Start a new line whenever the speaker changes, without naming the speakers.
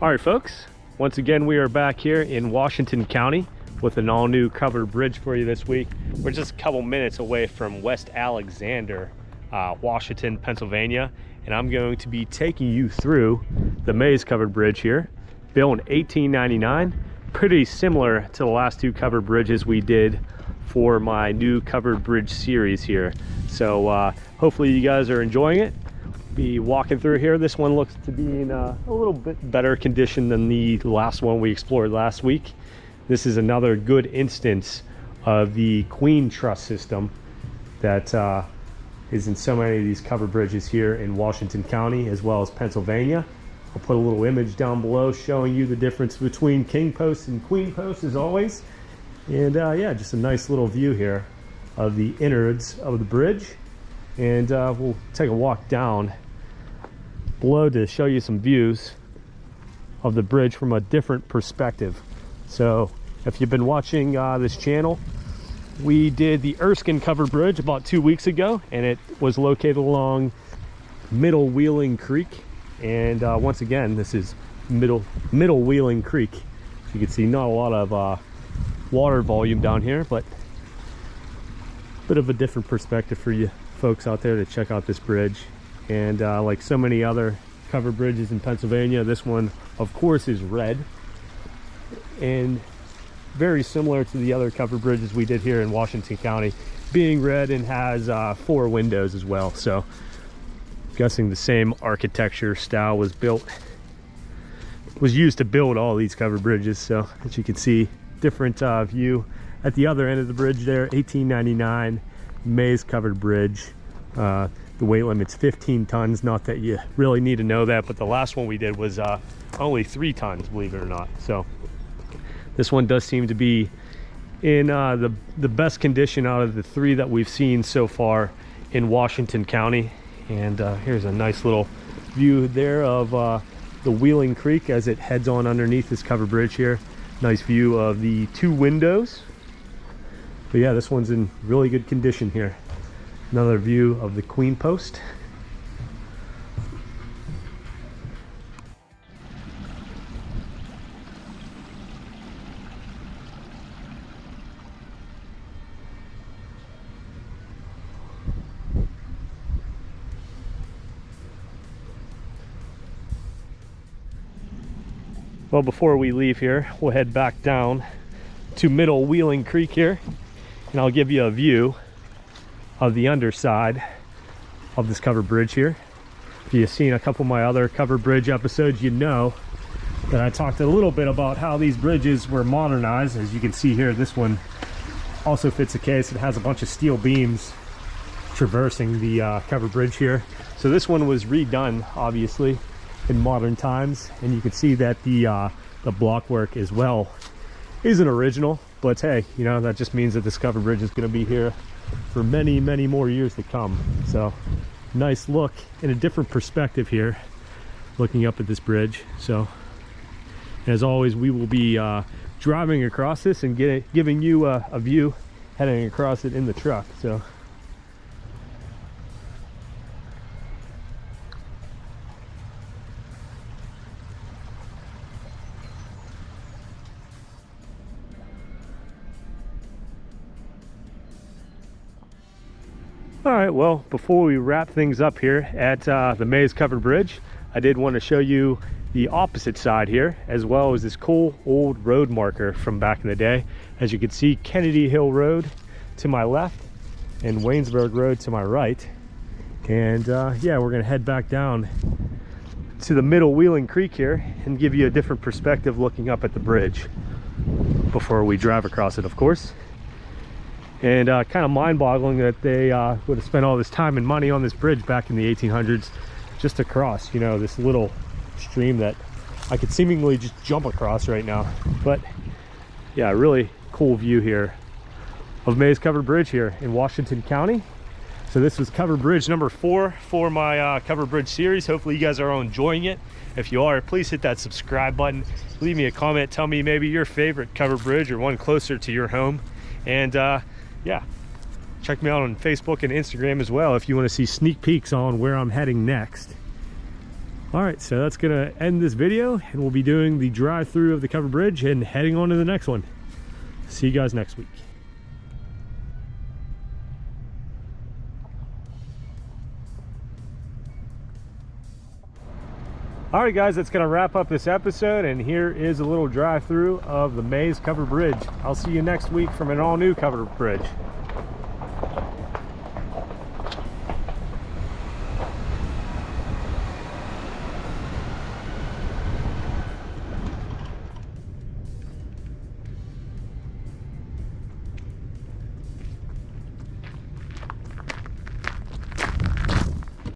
All right, folks, once again, we are back here in Washington County with an all-new covered bridge for you this week. We're just a couple minutes away from West Alexander, Washington, Pennsylvania, and I'm going to be taking you through the Mays covered bridge here, built in 1899, pretty similar to the last two covered bridges we did for my new covered bridge series here. So hopefully you guys are enjoying it. Be walking through here. This one looks to be in a little bit better condition than the last one we explored last week. This is another good instance of the Queen Truss system that is in so many of these covered bridges here in Washington County as well as Pennsylvania. I'll put a little image down below showing you the difference between king posts and queen posts as always. And yeah, just a nice little view here of the innards of the bridge. And we'll take a walk down below to show you some views of the bridge from a different perspective. So if you've been watching this channel, we did the Erskine covered bridge about 2 weeks ago, and it was located along Middle Wheeling Creek. And once again, this is Middle Wheeling Creek. As you can see, not a lot of water volume down here, but a bit of a different perspective for you folks out there to check out this bridge. And like so many other covered bridges in Pennsylvania, this one of course is red, and very similar to the other covered bridges we did here in Washington County, being red, and has 4 windows as well. So I'm guessing the same architecture style was used to build all these covered bridges. So as you can see, different view at the other end of the bridge there. 1899 Mays covered bridge. The weight limit's 15 tons. Not that you really need to know that, but the last one we did was only 3 tons, believe it or not. So this one does seem to be in the best condition out of the 3 that we've seen so far in Washington County. And here's a nice little view there of the Wheeling Creek as it heads on underneath this covered bridge here. Nice view of the 2 windows. But yeah, this one's in really good condition here. Another view of the Queen Post. Well, before we leave here, we'll head back down to Middle Wheeling Creek here, and I'll give you a view of the underside of this covered bridge here. If you've seen a couple of my other covered bridge episodes, you know that I talked a little bit about how these bridges were modernized. As you can see here, this one also fits the case. It has a bunch of steel beams traversing the covered bridge here. So this one was redone, obviously, in modern times, and you can see that the block work as well isn't original. But hey, you know, that just means that this covered bridge is going to be here for many, many more years to come. So nice look in a different perspective here, looking up at this bridge. So as always, we will be driving across this and giving you a view heading across it in the truck. So all right, well, before we wrap things up here at the Mays covered bridge, I did want to show you the opposite side here, as well as this cool old road marker from back in the day. As you can see, Kennedy Hill Road to my left and Waynesburg Road to my right. And yeah, we're gonna head back down to the Middle Wheeling Creek here and give you a different perspective looking up at the bridge before we drive across it, of course. And kind of mind-boggling that they would have spent all this time and money on this bridge back in the 1800s just to cross, you know, this little stream that I could seemingly just jump across right now. But yeah, really cool view here of Mays covered bridge here in Washington County. So this was covered bridge number 4 for my covered bridge series. Hopefully you guys are all enjoying it. If you are, please hit that subscribe button, leave me a comment, tell me maybe your favorite covered bridge or one closer to your home. And yeah, check me out on Facebook and Instagram as well if you want to see sneak peeks on where I'm heading next All right, so that's gonna end this video, and we'll be doing the drive-through of the covered bridge and heading on to the next one. See you guys next week. All right, guys, that's gonna wrap up this episode, and here is a little drive-through of the Maze Covered Bridge. I'll see you next week from an all-new covered bridge.